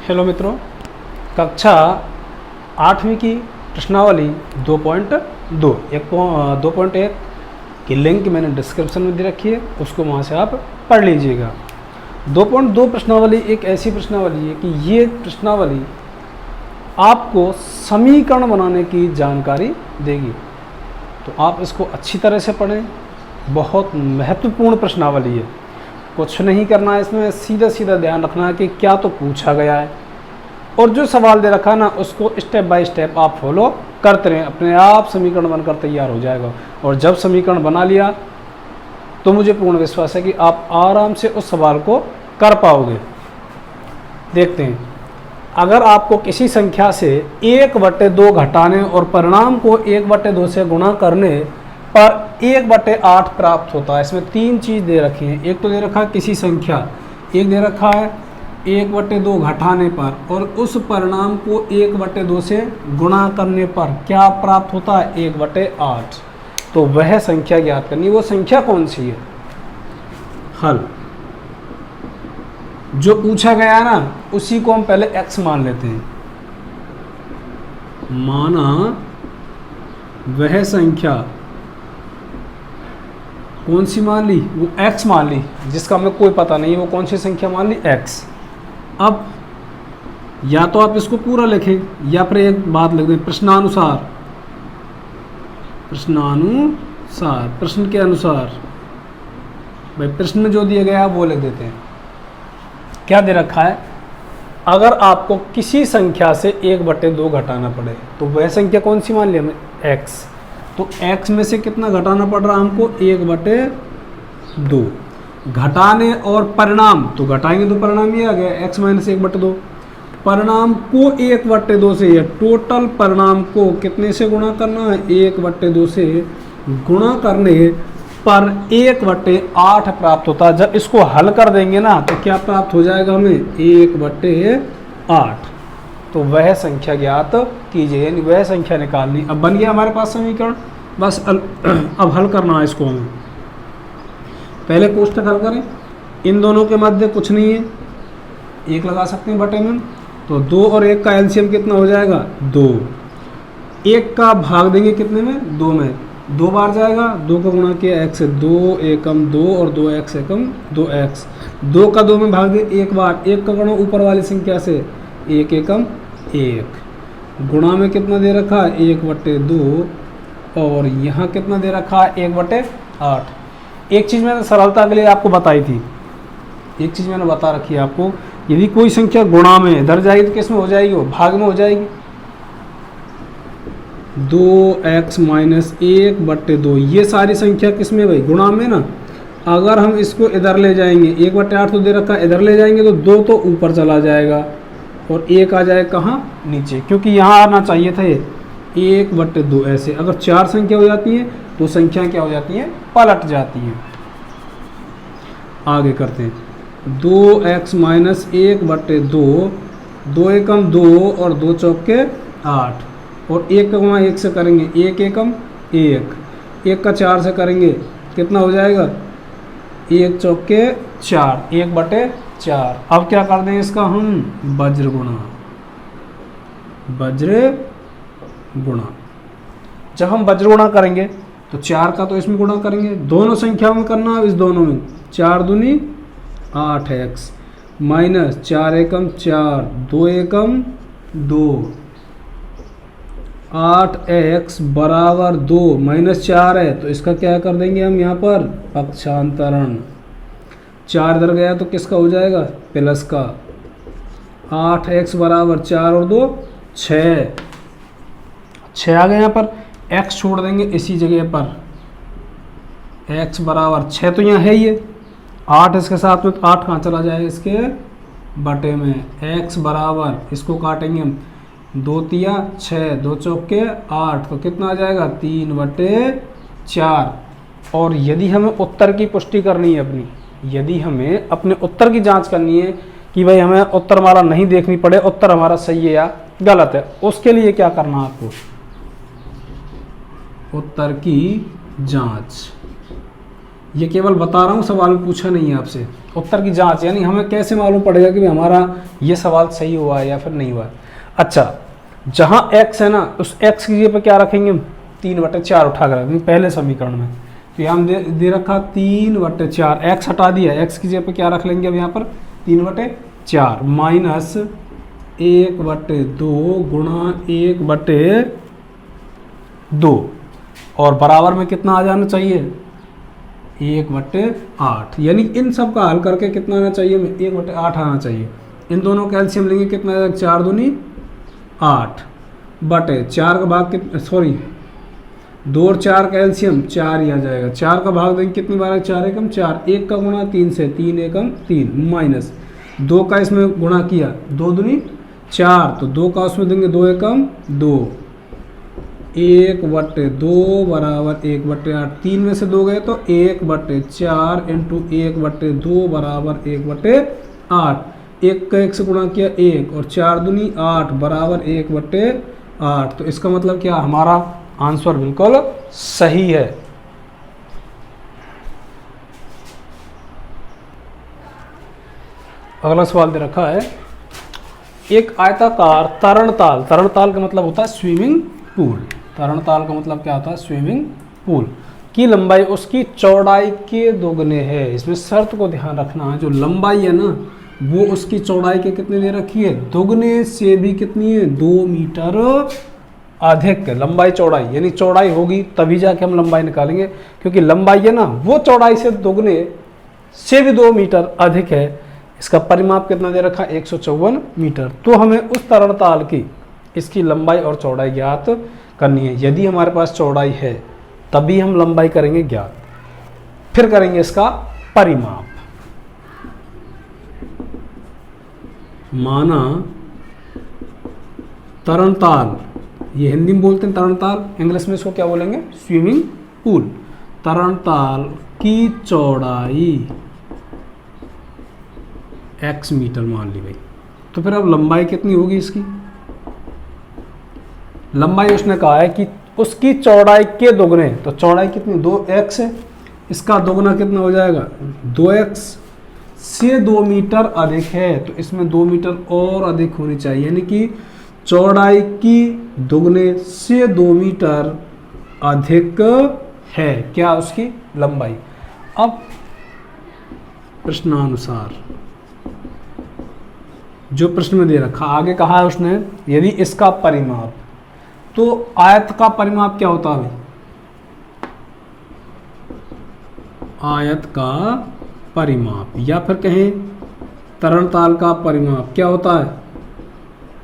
Hello मित्रों, कक्षा 8वीं की प्रश्नावली 2.2 2.1 की लिंक मैंने डिस्क्रिप्शन में दे रखी है, उसको वहाँ से आप पढ़ लीजिएगा। 2.2 प्रश्नावली एक ऐसी प्रश्नावली है कि ये प्रश्नावली आपको समीकरण बनाने की जानकारी देगी, तो आप इसको अच्छी तरह से पढ़ें। बहुत महत्वपूर्ण प्रश्नावली है, कुछ नहीं करना है इसमें, सीधा सीधा ध्यान रखना है कि क्या तो पूछा गया है और जो सवाल दे रखा है ना उसको स्टेप बाय स्टेप आप फॉलो करते रहें, अपने आप समीकरण बनकर तैयार हो जाएगा। और जब समीकरण बना लिया तो मुझे पूर्ण विश्वास है कि आप आराम से उस सवाल को कर पाओगे। देखते हैं, अगर आपको किसी संख्या से 1/2 घटाने और परिणाम को 1/2 से गुणा करने पर 1/8 प्राप्त होता है। इसमें 3 चीज़ दे रखी हैं। एक तो दे रखा है किसी संख्या, एक दे रखा है 1/2 घटाने पर, और उस परिणाम को 1/2 से गुणा करने पर क्या प्राप्त होता है, 1/8। तो वह संख्या ज्ञात करनी, वो संख्या कौन सी है। हल जो पूछा गया है ना उसी को हम पहले x मान लेते हैं। माना वह संख्या कौन सी मान ली, वो x मान ली, जिसका हमें कोई पता नहीं है वो कौन सी संख्या मान ली, x। अब या तो आप इसको पूरा लिखें या फिर एक बात लिख दें, प्रश्नानुसार, प्रश्न के अनुसार। भाई प्रश्न में जो दिया गया है वो लिख देते हैं। क्या दे रखा है, अगर आपको किसी संख्या से 1/2 घटाना पड़े तो वह संख्या कौन सी मान ली हमें, x। तो x में से कितना घटाना पड़ रहा है हमको, 1/2। घटाने और परिणाम, तो घटाएंगे तो परिणाम ये आ गया x - 1/2। परिणाम को 1/2 से, या टोटल परिणाम को कितने से गुणा करना है, 1/2 से गुणा करने पर 1/8 प्राप्त होता है। जब इसको हल कर देंगे ना तो क्या प्राप्त हो जाएगा हमें, 1/8। तो वह संख्या ज्ञात कीजिए, यानी वह संख्या निकालनी। अब बन गया हमारे पास समीकरण, बस अब हल करना है इसको हमें। पहले कोष्ठक हल करें, इन दोनों के मध्य कुछ नहीं है, 1 लगा सकते हैं बटे में, तो 2 और 1 का एलसीएम कितना हो जाएगा, 2। 1 का भाग देंगे कितने में, 2 में, 2 बार जाएगा, 2 का गुणा किया x से, 2 एकम 2 और 2x एकम 2x। 2 का 2 में भाग दे 1 बार, 1 का गुणा ऊपर वाली संख्या से, 1 एकम 1। गुणा में कितना दे रखा है, 1/2, और यहाँ कितना दे रखा है, 1/8। एक चीज़ मैंने सरलता के लिए आपको बताई थी, एक चीज़ मैंने बता रखी है आपको, यदि कोई संख्या गुणा में इधर जाएगी तो किस में हो जाएगी, वो भाग में हो जाएगी। 2x - 1/2, ये सारी संख्या किस में भाई, गुणा में ना। अगर हम इसको इधर ले जाएंगे, 1/8 तो दे रखा है, इधर ले जाएंगे तो 2 तो ऊपर चला जाएगा और 1 आ जाएगा कहाँ, नीचे, क्योंकि यहाँ आना चाहिए था ये 1/2। ऐसे अगर 4 संख्या हो जाती है तो संख्या क्या हो जाती है, पलट जाती है। आगे करते हैं, 2x - 1/2, 2 एकम 2 और 2 चौके 8, और 1 का गुणा 1 से करेंगे, 1 एकम 1, 1 का 4 से करेंगे कितना हो जाएगा, 1 चौके 4, 1/4। अब क्या कर दें इसका हम, वज्र गुणा। जब हम वज्र गुणा करेंगे तो 4 का तो इसमें गुणा करेंगे, दोनों संख्याओं में करना है, इस दोनों में, 4 दूनी 8x माइनस 4 एकम 4, 2 एकम 2, 8x बराबर 2, -4 है तो इसका क्या कर देंगे हम यहाँ पर, पक्षांतरण। 4 इधर गया तो किसका हो जाएगा, प्लस का। 8x बराबर 4 और 2 6 आ गए यहाँ पर, x छोड़ देंगे इसी जगह पर, x बराबर 6 तो यहाँ है ये, 8 इसके साथ में, तो 8 कहाँ चला जाएगा, इसके बटे में। x बराबर, इसको काटेंगे हम, 2 तिया 6, 2 चौके 8, तो कितना आ जाएगा, 3/4। और यदि हमें उत्तर की पुष्टि करनी है अपनी, यदि हमें अपने उत्तर की जांच करनी है कि भाई हमें उत्तर हमारा नहीं देखनी पड़े, उत्तर हमारा सही है या गलत है, उसके लिए क्या करना है आपको, उत्तर की जांच। ये केवल बता रहा हूँ, सवाल में पूछा नहीं है आपसे। उत्तर की जांच, यानी हमें कैसे मालूम पड़ेगा कि हमारा ये सवाल सही हुआ है या फिर नहीं हुआ है। अच्छा, जहाँ x है ना, उस x की जगह पे क्या रखेंगे, 3/4 उठा कर रखेंगे पहले समीकरण में। तो यहाँ दे रखा 3/4, x हटा दिया, x की जगह पे क्या रख लेंगे अब यहाँ पर 3/4 माइनस 1/2 गुणा 1/2 और बराबर में कितना आ जाना चाहिए 1/8, यानी इन सब का हल करके कितना आना चाहिए, 1/8 आना चाहिए। इन दोनों का एलसीएम लेंगे कितना आएगा, 4 दूनी 8 बटे 4 का भाग कितना, सॉरी 2 और 4 का एलसीएम 4 ही आ जाएगा। 4 का भाग देंगे कितनी बार है, 4 एकम 4, 1 का गुणा 3 से 3 एकम 3 माइनस 2 का इसमें गुणा किया 2 दूनी 4, तो 2 का उसमें देंगे 2 एकम 2, 1/2 बराबर 1/8, 3 में से 2 गए तो 1/4 इंटू 1/2 बराबर 1/8, 1 का 1 से गुणा किया 1 और 4 दूनी 8 बराबर 1/8। तो इसका मतलब क्या, हमारा आंसर बिल्कुल सही है। अगला सवाल दे रखा है, एक आयताकार तरणताल, तरणताल का मतलब होता है स्विमिंग पूल, तरणताल का मतलब क्या होता है, स्विमिंग पूल की लंबाई उसकी चौड़ाई के दोगुने है। इसमें शर्त को ध्यान रखना है, जो लंबाई है ना वो उसकी चौड़ाई के कितने दे रखी है, दोगुने से भी कितनी है, 2 मीटर अधिक लंबाई चौड़ाई, यानी चौड़ाई होगी तभी जाके हम लंबाई निकालेंगे, क्योंकि लंबाई है ना वो चौड़ाई से दोगुने से भी 2 मीटर अधिक है। इसका परिमाप कितना दे रखा है, 154 मीटर। तो हमें उस तरणताल की इसकी लंबाई और चौड़ाई ज्ञात करनी है। यदि हमारे पास चौड़ाई है तभी हम लंबाई करेंगे ज्ञात, फिर करेंगे इसका परिमाप। माना तरणताल, ये हिंदी में बोलते हैं तरणताल, इंग्लिश में इसको क्या बोलेंगे, स्विमिंग पूल। तरणताल की चौड़ाई x मीटर मान ली भाई, तो फिर अब लंबाई कितनी होगी इसकी, लंबाई उसने कहा है कि उसकी चौड़ाई के दोगुने, तो चौड़ाई कितनी 2x है, इसका दोगुना कितना हो जाएगा 2x से 2 मीटर अधिक है, तो इसमें 2 मीटर और अधिक होनी चाहिए, यानी कि चौड़ाई की दोगुने से 2 मीटर अधिक है क्या उसकी लंबाई। अब प्रश्नानुसार जो प्रश्न में दे रखा, आगे कहा है उसने यदि इसका परिमाप, तो आयत का परिमाप क्या होता है, आयत का परिमाप या फिर कहें तरणताल का परिमाप क्या होता है,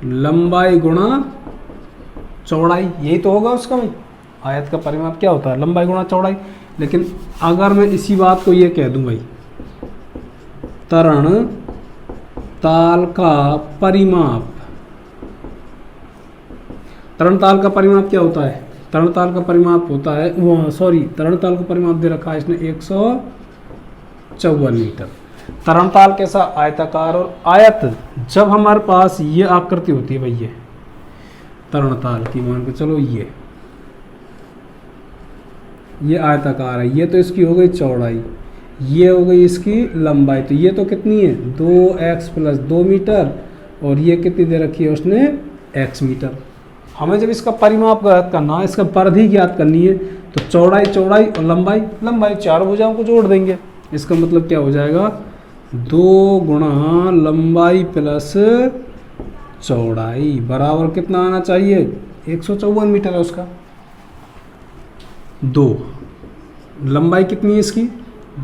लंबाई गुणा चौड़ाई, यही तो होगा उसका भाई। आयत का परिमाप क्या होता है, लंबाई गुणा चौड़ाई। लेकिन अगर मैं इसी बात को ये कह दूं भाई, तरण ताल का परिमाप, तरणताल का परिमाप क्या होता है, तरणताल का परिमाप होता है तरणताल का परिमाप दे रखा है इसने 154 मीटर। तरणताल कैसा, आयताकार, और आयत जब हमारे पास ये आकृति होती है भाई, ये तरणताल की मान के चलो ये आयताकार है, ये तो इसकी हो गई चौड़ाई, ये हो गई इसकी लंबाई, तो ये तो कितनी है 2x + 2 मीटर, और ये कितनी दे रखी है उसने x मीटर। हमें जब इसका परिमाप ज्ञात करना है, इसका परिधि ज्ञात करनी है, तो चौड़ाई चौड़ाई और लंबाई लंबाई, चारों भुजाओं को जोड़ देंगे। इसका मतलब क्या हो जाएगा, 2 गुणा लंबाई प्लस चौड़ाई बराबर कितना आना चाहिए, 154 मीटर है उसका। 2 लंबाई कितनी है इसकी,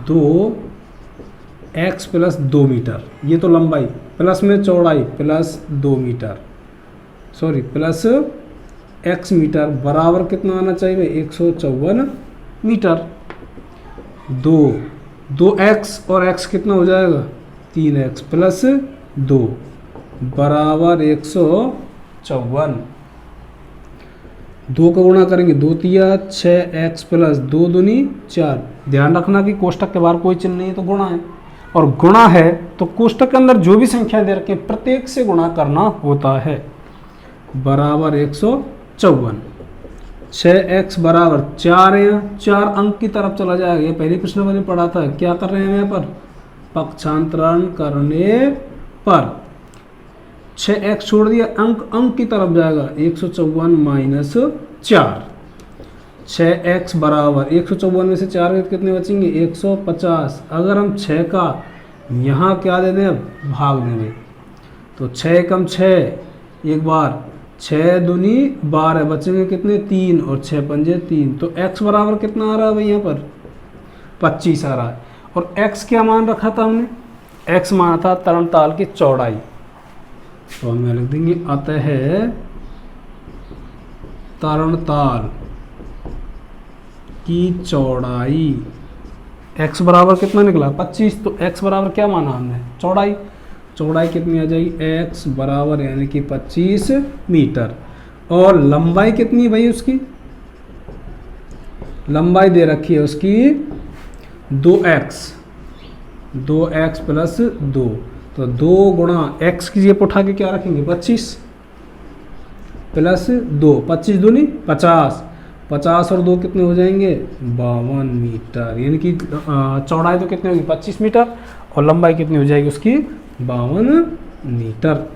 2x + 2 मीटर, ये तो लंबाई, प्लस में चौड़ाई plus 2 metre, sorry plus x metre बराबर कितना आना चाहिए, 154 मीटर। 2x और x कितना हो जाएगा, 3x + 2 बराबर 154। 2 का गुणा करेंगे 2 तिया 6x + 2 दूनी 4। ध्यान रखना कि कोष्टक के बाहर कोई चिन्ह नहीं है तो गुणा है, और गुणा है तो कोष्टक के अंदर जो भी संख्या दे रखी है प्रत्येक से गुणा करना होता है, बराबर 154। 6x बराबर 4 है, 4 अंक की तरफ चला जाएगा, ये पहले प्रश्न मैंने पढ़ा था। क्या कर रहे हैं यहाँ पर, पक्षांतरण करने पर 6x छोड़ दिया, अंक की तरफ जाएगा 154 माइनस 4। 6x बराबर 154 में से 4 गए कितने बचेंगे 150। अगर हम 6 का यहाँ क्या दे दें, अब भाग देंगे तो 6 एकम 6, एक बार 6 दूनी 12, बचेंगे कितने 3 और 6 पंजे 3। तो x बराबर कितना आ रहा है भाई, यहाँ पर 25 आ रहा है। और x क्या मान रखा था हमने, x माना था तरणताल की चौड़ाई, तो हम यहाँ लिख देंगे अतः तरणताल की चौड़ाई x बराबर कितना निकला 25। तो x बराबर क्या माना हमने, चौड़ाई। चौड़ाई कितनी आ जाएगी, x बराबर यानी कि 25 मीटर। और लंबाई कितनी है भाई, उसकी लंबाई दे रखी है उसकी 2x प्लस 2। तो 2 गुणा x की जेब उठा के क्या रखेंगे 25 प्लस 2, 25 दूनी 50, 50 और 2 कितने हो जाएंगे 52 मीटर। यानी कि चौड़ाई तो कितनी होगी 25 मीटर और लंबाई कितनी हो जाएगी उसकी 52 मीटर।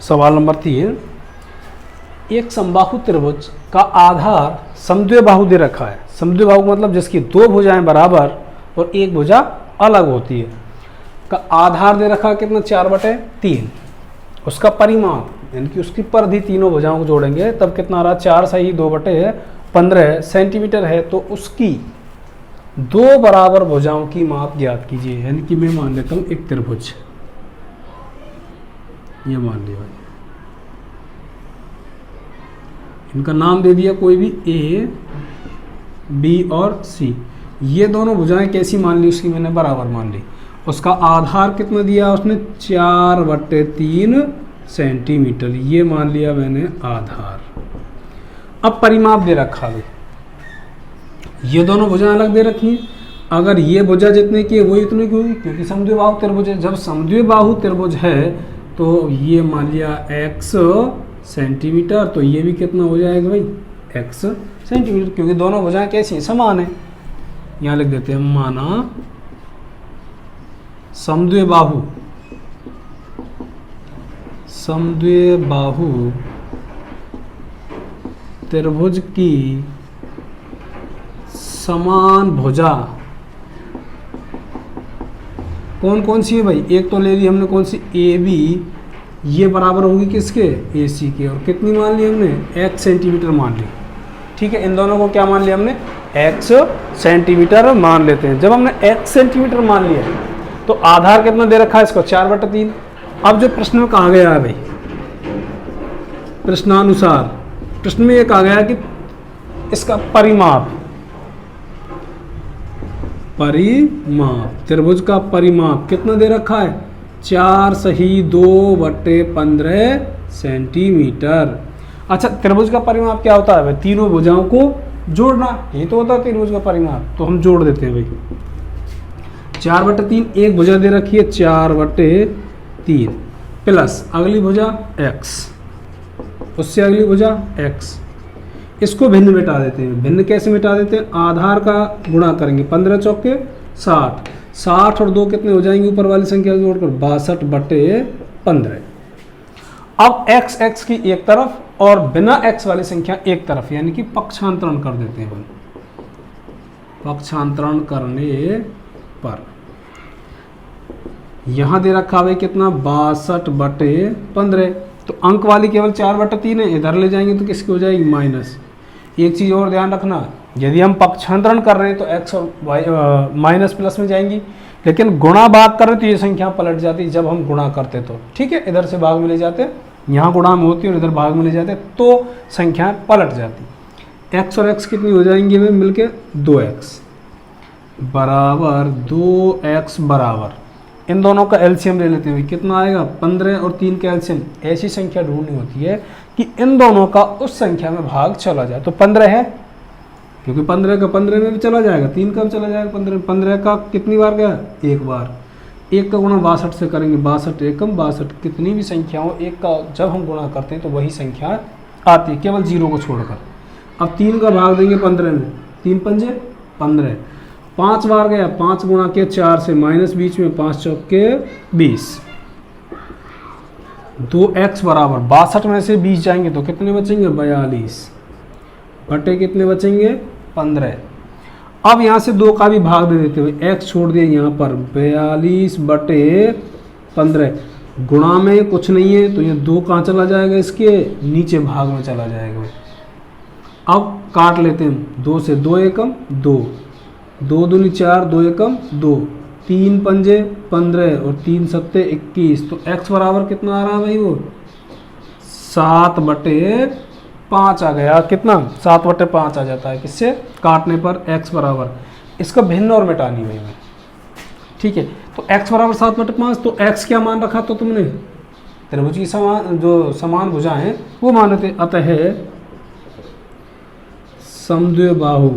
सवाल नंबर 3, एक समबाहु त्रिभुज का आधार समद्विबाहु दे रखा है। समद्विबाहु मतलब जिसकी 2 भुजाएं बराबर और एक भुजा अलग होती है, का आधार दे रखा है कितना 4/3। उसका परिमाप यानी कि उसकी परिधि तीनों भुजाओं को जोड़ेंगे तब कितना आ रहा है 4 सही 2/15 सेंटीमीटर है। तो उसकी 2 बराबर भुजाओं की माप ज्ञात कीजिए। यानी कि मैं मान लेता हूँ एक त्रिभुज, ये मान लिया भाई, इनका नाम दे दिया कोई भी A, B और C। ये दोनों भुजाएं कैसी मान ली, उसकी मैंने बराबर मान ली। उसका आधार कितना दिया उसने 4/3 सेंटीमीटर, ये मान लिया मैंने आधार। अब परिमाप दे रखा है, ये दोनों भुजाएं अलग दे रखी हैं। अगर ये भुजा जितने की है वो इतने की होगी क्योंकि समद्विबाहु त्रिभुज है। जब समद्विबाहु त्रिभुज है तो ये मान लिया x सेंटीमीटर, तो ये भी कितना हो जाएगा भाई x सेंटीमीटर, क्योंकि दोनों भुजाएं कैसी हैं समान है। यहाँ लिख देते हैं माना समद्विबाहु त्रिभुज की समान भुजा कौन कौन सी है भाई, एक तो ले ली हमने कौन सी AB, ये बराबर होगी किसके AC के, और कितनी मान ली हमने x सेंटीमीटर मान ली। ठीक है, इन दोनों को क्या मान लिया हमने x सेंटीमीटर मान लेते हैं। जब हमने x सेंटीमीटर मान लिया तो आधार कितना दे रखा है इसको 4/3। अब जो प्रश्न में कहा गया है भाई, प्रश्नानुसार प्रश्न में ये कहा गया है कि इसका परिमाप त्रिभुज का परिमाप कितना दे रखा है 4 सही 2/15 सेंटीमीटर। अच्छा, त्रिभुज का परिमाप क्या होता है भाई, तीनों भुजाओं को जोड़ना, ये तो होता है त्रिभुज का परिमाप। तो हम जोड़ देते हैं भाई 4/3, एक भुजा दे रखी है 4/3 प्लस अगली भुजा x, उससे अगली भुजा x। इसको भिन्न मिटा देते हैं। भिन्न कैसे मिटा देते हैं, आधार का गुणा करेंगे 15 चौके 60, 60 और 2 कितने हो जाएंगे ऊपर वाली संख्या जोड़कर 62/15। अब x की एक तरफ और बिना x वाली संख्या एक तरफ, यानी कि पक्षांतरण कर देते हैं। पक्षांतरण करने पर यहां दे रखा है कितना 62/15। तो अंक वाली केवल 4/3 है, इधर ले जाएंगे तो किसकी हो जाएगी माइनस। एक चीज़ और ध्यान रखना, यदि हम पक्षांतरण कर रहे हैं तो x और y माइनस प्लस में जाएंगी, लेकिन गुणा भाग कर रहे तो ये संख्या पलट जाती जब हम गुणा करते तो। ठीक है, इधर से भाग में ले जाते, यहाँ गुणा में होती है और इधर भाग में ले जाते तो संख्या पलट जाती। x और x कितनी हो जाएंगी में मिलके 2x बराबर 2x बराबर, इन दोनों का एलसीएम ले लेते हैं। कितना आएगा 15 और 3 का एलसीएम। ऐसी संख्या ढूंढनी होती है कि इन दोनों का उस संख्या में भाग चला जाए। तो 15 है, क्योंकि 15 का 15 में भी चला जाएगा, 3 का भी चला जाएगा 15। 15 का कितनी बार गया, एक बार। एक का गुणा 62 से करेंगे, 62 एकम 62। कितनी भी संख्या हो, एक का जब हम गुणा करते हैं तो वही संख्या आती है, केवल 0 को छोड़कर। अब 3 का भाग देंगे 15 में, 3 पंजे 15, 5 बार गया, 5 गुणा के 4 से माइनस बीच में, 5 चौके 20, 2x बराबर 62 में से 20 जाएंगे तो कितने बचेंगे 42 बटे कितने बचेंगे 15। अब यहाँ से 2 का भी भाग दे देते हुए x छोड़ दिए यहाँ पर 42 बटे 15, गुणा में कुछ नहीं है तो ये 2 कहाँ चला जाएगा, इसके नीचे भाग में चला जाएगा। अब काट लेते हैं, 2 से 2 एकम 2, 2 दूनी 4, 2 एकम 2, 3 पंजे 15 और 3 सत्ते 21, तो x बराबर कितना आ रहा है भाई, वो 7 बटे 5 आ गया। कितना 7 बटे 5 आ जाता है किससे, काटने पर x बराबर, इसका भिन्न और मिटानी हुई में, ठीक है। तो x बराबर 7 बटे 5, तो x क्या मान रखा तो तुमने, त्रिभुज की समान जो समान भुजाएं हैं वो मान रहे थे। अतः समद्विबाहु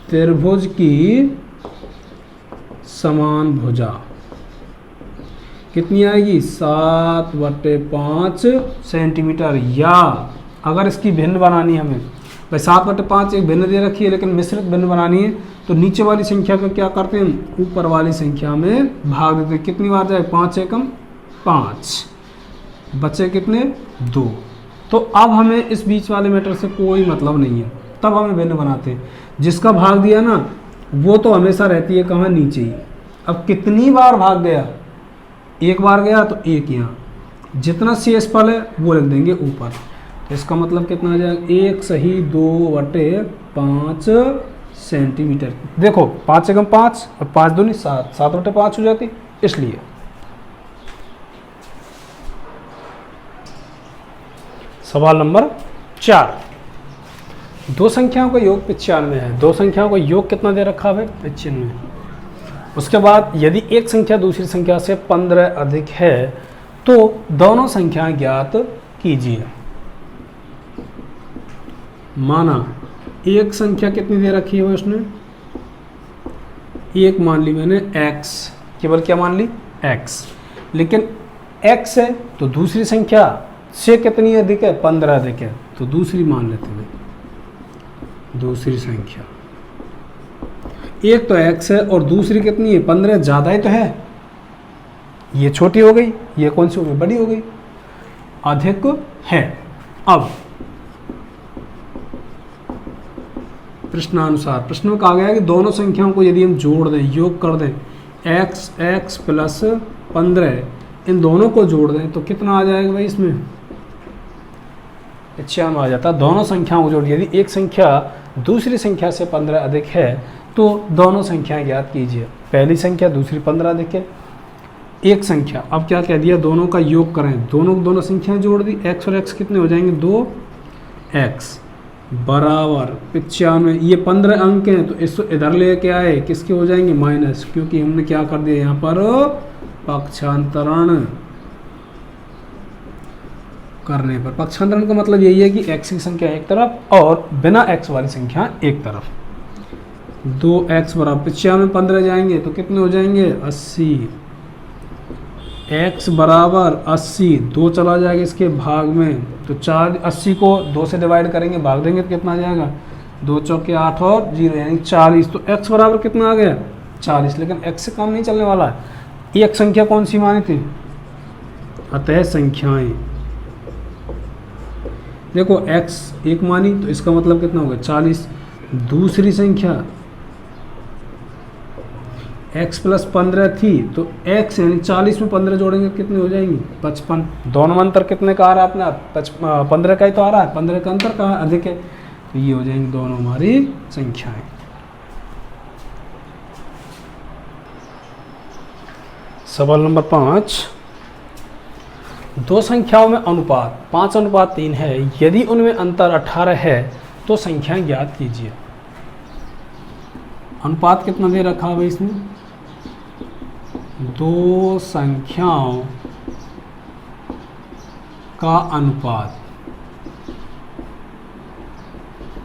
त्रिभुज की समान भुजा कितनी आएगी 7 बटे 5 सेंटीमीटर। या अगर इसकी भिन्न बनानी हमें, भाई 7 बटे 5 एक भिन्न दे रखी है लेकिन मिश्रित भिन्न बनानी है, तो नीचे वाली संख्या का क्या करते हैं, ऊपर वाली संख्या में भाग देते हैं। कितनी बार जाए, 5 एकम 5, बचे कितने 2। तो अब हमें इस बीच वाले मैटर से कोई मतलब नहीं है, तब हमें भिन्न बनाते हैं। जिसका भाग दिया ना वो तो हमेशा रहती है कहाँ, नीचे ही। अब कितनी बार भाग गया, एक बार गया तो एक यहाँ, जितना शेष फल है वो लिख देंगे ऊपर। तो इसका मतलब कितना आ जाएगा, 1 सही 2 बटे 5 सेंटीमीटर। देखो 5 एकम 5 और 5 दूनी 7, 7 बटे 5 हो जाती, इसलिए। सवाल नंबर 4, दो संख्याओं का योग 95 है। दो संख्याओं का योग कितना दे रखा है, 95। उसके बाद यदि एक संख्या दूसरी संख्या से 15 अधिक है तो दोनों संख्याएं ज्ञात कीजिए। माना एक संख्या कितनी दे रखी है उसने, एक मान ली मैंने x, केवल क्या मान ली x, लेकिन x है तो दूसरी संख्या से कितनी अधिक है, 15 अधिक है, तो दूसरी मान लेते हैं। दूसरी संख्या एक तो x है और दूसरी कितनी है 15, ज़्यादा ही तो है, ये छोटी हो गई, ये कौन सी हो गई, बड़ी हो गई, अधिक है। अब प्रश्नानुसार प्रश्न में कहा गया है कि दोनों संख्याओं को यदि हम जोड़ दें, योग कर दें, x प्लस 15, इन दोनों को जोड़ दें तो कितना आ जाएगा भाई, इसमें 96 आ जाता है। दोनों संख्याओं को जोड़, यदि एक संख्या दूसरी संख्या से 15 अधिक है तो दोनों संख्याएं ज्ञात कीजिए। पहली संख्या दूसरी 15 अधिक है, एक संख्या, अब क्या कह दिया, दोनों का योग करें, दोनों संख्याएं जोड़ दी, x और x कितने हो जाएंगे, 2x बराबर 95। ये 15 अंक हैं तो इसको इधर लेके आए, किसके हो जाएंगे, माइनस, क्योंकि हमने क्या कर दिया यहाँ पर पक्षांतरण करने पर। पक्षांतरण का मतलब यही है कि x की संख्या एक तरफ और बिना x वाली संख्या एक तरफ। 2x बराबर 95 15 जाएंगे तो कितने हो जाएंगे, 80, x बराबर 80, 2 चला जाएगा इसके भाग में, तो 80 को 2 से डिवाइड करेंगे, भाग देंगे तो कितना आ जाएगा, 2 चौके 8 और 0 यानी 40। तो x बराबर कितना आ गया, 40, लेकिन x से कम नहीं चलने वाला है। एक संख्या कौन सी मानी थी, अतः संख्याएं, देखो x एक मानी तो इसका मतलब कितना होगा 40, दूसरी संख्या x प्लस 15 थी तो x यानी 40 में 15 जोड़ेंगे कितने हो जाएंगे, 55। दोनों में अंतर कितने का आ रहा है अपना, 15 का ही तो आ रहा है, 15 का अंतर कहाँ अधिक है, तो ये हो जाएंगे दोनों हमारी संख्याएं। सवाल नंबर 5, दो संख्याओं में अनुपात 5:3 है, यदि उनमें अंतर 18 है तो संख्याएं ज्ञात कीजिए। अनुपात कितना दे रखा है भाई इसमें, दो संख्याओं का अनुपात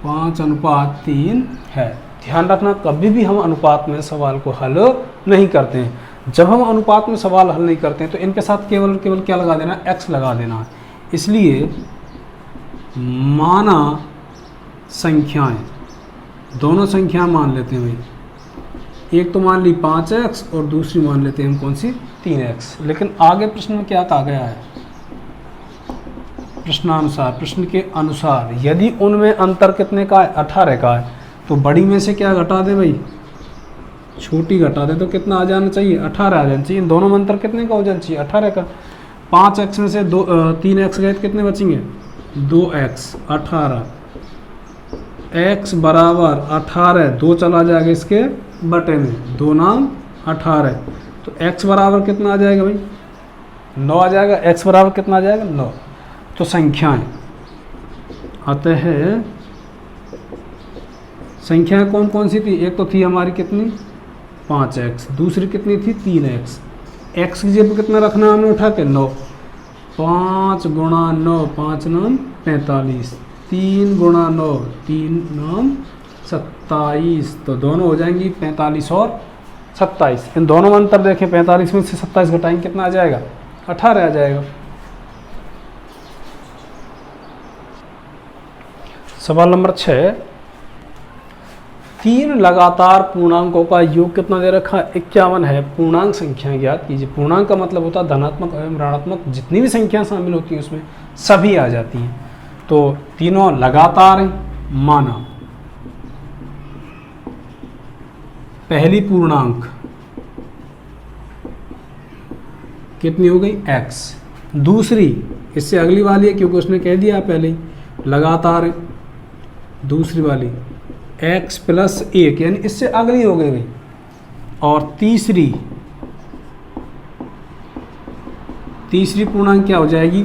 5:3 है। ध्यान रखना कभी भी हम अनुपात में सवाल को हल नहीं करते हैं। जब हम अनुपात में सवाल हल नहीं करते हैं तो इनके साथ केवल क्या लगा देना, x लगा देना। इसलिए माना संख्याएं, दोनों संख्या मान लेते हैं भाई। एक तो मान ली 5x और दूसरी मान लेते हैं हम कौन सी 3x। लेकिन आगे प्रश्न में क्या कहा गया है, प्रश्नानुसार, प्रश्न के अनुसार यदि उनमें अंतर कितने का है 18 का है, तो बड़ी में से क्या घटा दे भाई, छोटी घटा दे, तो कितना आ जाना चाहिए 18 आ जाना चाहिए। इन दोनों में अंतर कितने का हो जाना चाहिए 18 का। 5x में से 3x गए तो कितने बचेंगे 2x, 18 x बराबर 18, 2 चला जाएगा इसके बटे में, 2 नाम 18, तो x बराबर कितना आ जाएगा भाई 9 आ जाएगा। x बराबर कितना आ जाएगा 9। तो संख्याएं अतः संख्याएं कौन कौन सी थी, एक तो थी हमारी कितनी 5x, दूसरी कितनी थी 3x। x की जगह कितना रखना हमें उठा के 9, 5 गुणा 9, 5 नाम 45, 3 गुणा 9, 3 नाम 27, तो दोनों हो जाएंगी 45 और 27। इन दोनों में अंतर देखें, 45 में से 27 घटाएंगे कितना आ जाएगा 18 आ जाएगा। सवाल नंबर 6, 3 लगातार पूर्णांकों का योग कितना दे रखा है 51 है। पूर्णांक संख्या ज्ञात कीजिए। पूर्णांक का मतलब होता है धनात्मक एवं ऋणात्मक जितनी भी संख्या शामिल होती हैं उसमें सभी आ जाती हैं। तो तीनों लगातार हैं। माना पहली पूर्णांक कितनी हो गई x, दूसरी इससे अगली वाली है क्योंकि उसने कह दिया पहले ही लगातार है, दूसरी वाली x प्लस 1 यानी इससे अगली हो गई भाई, और तीसरी पूर्णांक क्या हो जाएगी,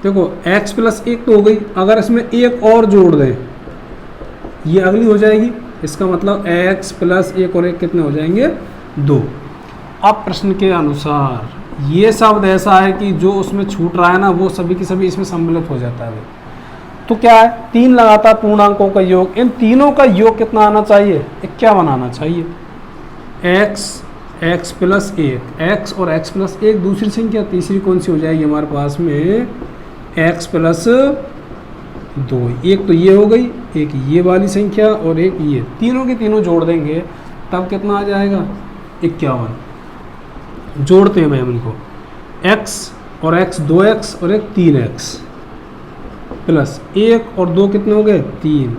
देखो x प्लस 1 तो हो गई, अगर इसमें एक और जोड़ दें ये अगली हो जाएगी, इसका मतलब x प्लस 1 और 1 कितने हो जाएंगे 2। अब प्रश्न के अनुसार ये शब्द ऐसा है कि जो उसमें छूट रहा है ना वो सभी के सभी इसमें सम्मिलित हो जाता है। तो क्या है 3 लगातार पूर्णांकों का योग, इन तीनों का योग कितना आना चाहिए 51 आना चाहिए। x प्लस 1, x और x प्लस 1 दूसरी संख्या, तीसरी कौन सी हो जाएगी हमारे पास में x प्लस 2, एक तो ये हो गई, एक ये वाली संख्या और एक ये, तीनों के तीनों जोड़ देंगे तब कितना आ जाएगा 51। जोड़ते हैं भाई हम इनको, x और x 2x और एक 3x प्लस 1 और 2 कितने हो गए 3,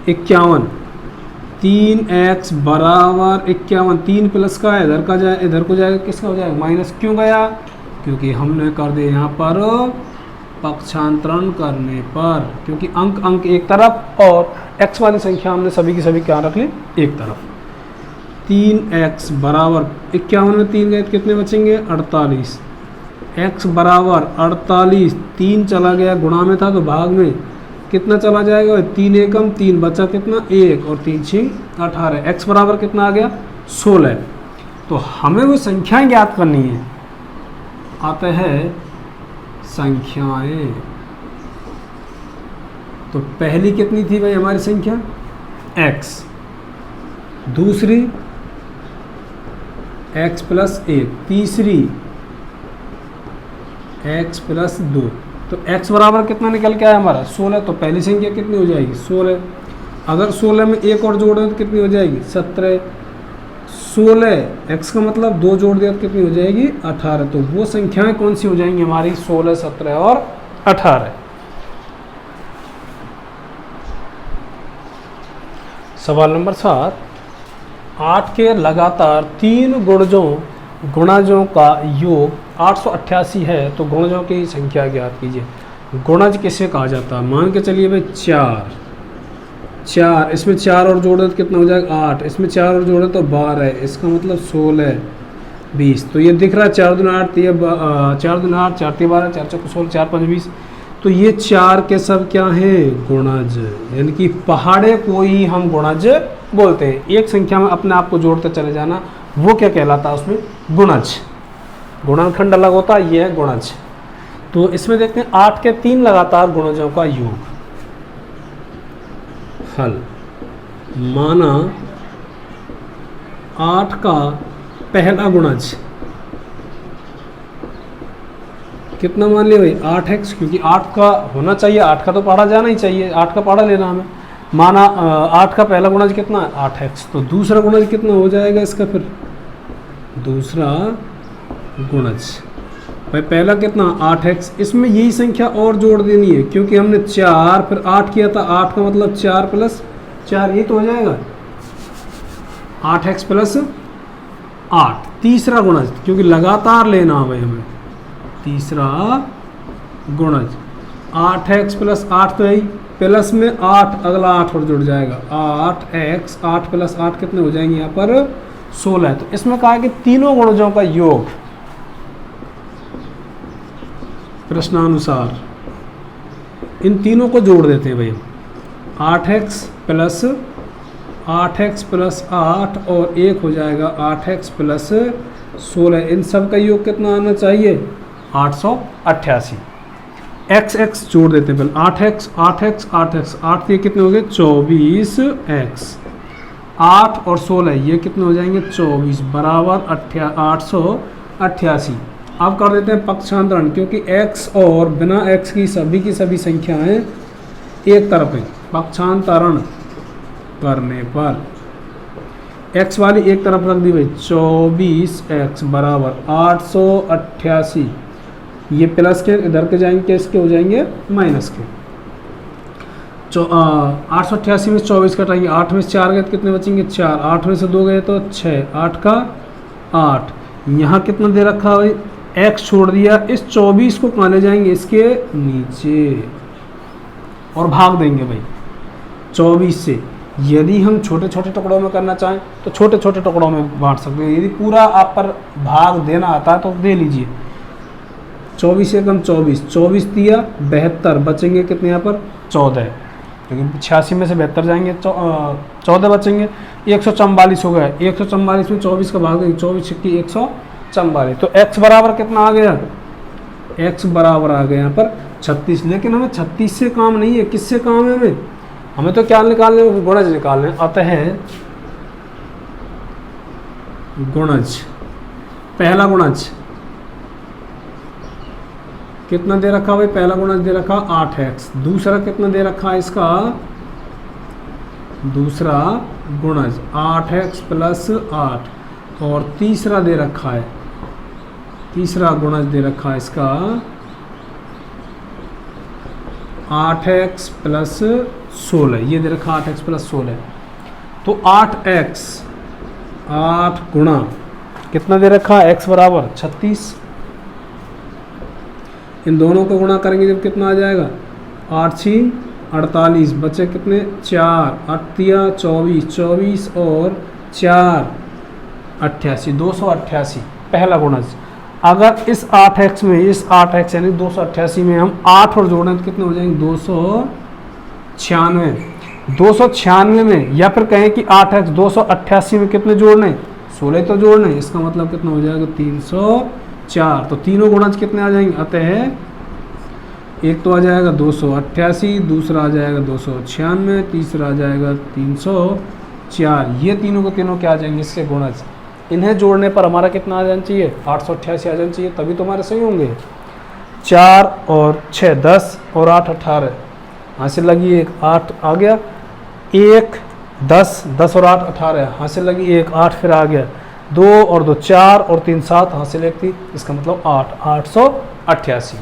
51, 3x बराबर 51, 3 प्लस का है इधर का जाए इधर को जाएगा, किसका हो जाएगा माइनस, क्यों गया क्योंकि हमने कर दिया यहाँ पर पक्षांतरण करने पर, क्योंकि अंक एक तरफ और x वाली संख्या हमने सभी की सभी क्या रख ली एक तरफ। 3x बराबर 51 में 3 गए कितने बचेंगे 48, x बराबर 48, 3 चला गया गुणा में था तो भाग में कितना चला जाएगा 3 एकम 3 बचा कितना 1 और 3 6 18, x बराबर कितना आ गया 16। तो हमें वो संख्याएं ज्ञात करनी है, आते हैं संख्याएं। तो पहली कितनी थी भाई हमारी संख्या x, दूसरी x प्लस 1, तीसरी x प्लस 2, तो x बराबर कितना निकल के आया हमारा 16। तो पहली संख्या कितनी हो जाएगी 16, अगर 16 में एक और जोड़ दें तो कितनी हो जाएगी 17, 16 x का मतलब 2 जोड़ दिया तो कितनी हो जाएगी 18। तो वो संख्याएं कौन सी हो जाएंगी हमारी 16, 17 और 18। सवाल नंबर 7, 8 के लगातार 3 गुणजों का योग 888 है, तो गुणजों की संख्या ज्ञात कीजिए। गुणज किसे कहा जाता है, मान के चलिए भाई 4, इसमें 4 और जोड़े तो कितना हो जाएगा 8, इसमें 4 और जोड़े तो 12, इसका मतलब 16, 20। तो ये दिख रहा है 4 दूना 8, 4 दूना 8, 4 12, 4 4 16, 4 5 20। तो ये 4 के सब क्या हैं गुणज, यानी कि पहाड़े को ही हम गुणज बोलते हैं। एक संख्या में अपने आप को जोड़ते चले जाना, वो क्या कहलाता है उसमें गुणज। गुणनखंड अलग होता है, ये है गुणज। तो इसमें देखते हैं 8 के 3 लगातार गुणजों का योग। हल, माना 8 का पहला गुणज कितना मान लिया भाई 8x, क्योंकि 8 का होना चाहिए, 8 का तो पढ़ा जाना ही चाहिए, 8 का पढ़ा लेना हमें। माना 8 का पहला गुणज कितना है 8x, तो दूसरा गुणज कितना हो जाएगा इसका, फिर दूसरा गुणज भाई पहला कितना 8x, इसमें यही संख्या और जोड़ देनी है क्योंकि हमने 4 फिर 8 किया था, 8 का मतलब 4 प्लस 4, ये तो हो जाएगा 8x प्लस 8, तीसरा गुणज क्योंकि लगातार लेना है भाई हमें, तीसरा गुणज 8x प्लस 8 तो यही, प्लस में 8 अगला 8 और जुड़ जाएगा 8x, 8 प्लस 8 कितने हो जाएंगे यहाँ पर 16। तो इसमें कहा कि तीनों गुणजों का योग प्रश्नानुसार इन तीनों को जोड़ देते हैं भाई, 8x प्लस 8 और 1 हो जाएगा 8x प्लस 16, इन सब का योग कितना आना चाहिए 888। x जोड़ देते हैं पहले, 8x 8 ये कितने हो गए 24x, 8 और 16 ये कितने हो जाएंगे 24 बराबर 888। अब कर देते हैं पक्षांतरण क्योंकि x और बिना x की सभी संख्याएं एक तरफ हैं, पक्षांतरण करने पर x वाली एक तरफ रख दी भाई, 24x बराबर 888, ये प्लस के इधर के जाएंगे कैसे के हो जाएंगे माइनस के। 888 में 24 कटाएंगे, 8 में से 4 गए तो कितने बचेंगे 4, 8 में से 2 गए तो 6, 8 का 8, यहाँ कितना दे रखा है x छोड़ दिया, इस 24 को कहाँ ले जाएंगे इसके नीचे और भाग देंगे भाई 24 से। यदि हम छोटे छोटे टुकड़ों में करना चाहें तो छोटे छोटे टुकड़ों में बांट सकते हैं, यदि पूरा आप पर भाग देना आता है तो दे लीजिए। 24 से कम 24 दिया 72, बचेंगे कितने यहाँ पर 14, क्योंकि 86 में से 72 जाएंगे 14 बचेंगे, 144 हो गया, 144 में 24 का भाग देंगे, 24 छक्की 144, तो x बराबर कितना आ गया, x बराबर आ गया यहाँ पर 36। लेकिन हमें 36 से काम नहीं है, किससे काम है हमें तो क्या निकालने गुणज निकालने, अतः गुणज, पहला गुणज कितना दे रखा भाई, पहला गुणज दे रखा 8x, दूसरा कितना दे रखा है इसका, दूसरा गुणज 8x प्लस 8, और तीसरा दे रखा है, तीसरा गुणज दे रखा है इसका 8x प्लस 16, ये दे रखा 8x प्लस 16। तो 8x 8 गुणा कितना दे रखा है x बराबर 36, इन दोनों को गुणा करेंगे जब कितना आ जाएगा 8 6 48, बचे कितने 4, 8 24, 24 और 4 88, 288 पहला गुणज। अगर इस 8x में, इस 8x यानी 288 में हम 8 और जोड़ें तो कितने हो जाएंगे 296 में, या फिर कहें कि 8x 288 में कितने जोड़ने 16 तो जोड़ने, इसका मतलब कितना हो जाएगा 304। तो तीनों गुणज कितने आ जाएंगे, अतः एक तो आ जाएगा 288, दूसरा आ जाएगा 296, तीसरा आ जाएगा 304, ये तीनों को तीनों क्या आ जाएंगे इसके गुणज। इन्हें जोड़ने पर हमारा कितना आ जाना चाहिए 888 आ जाना चाहिए, तभी तो हमारे सही होंगे। 4 और 6 10 और 8 18, हासिल लगी 1, 8 आ गया, 1 10, 10 और 8 18, हासिल लगी 1, 8 फिर आ गया, 2 और 2 4 और 3 7, हासिल 1 थी, इसका मतलब 8 888।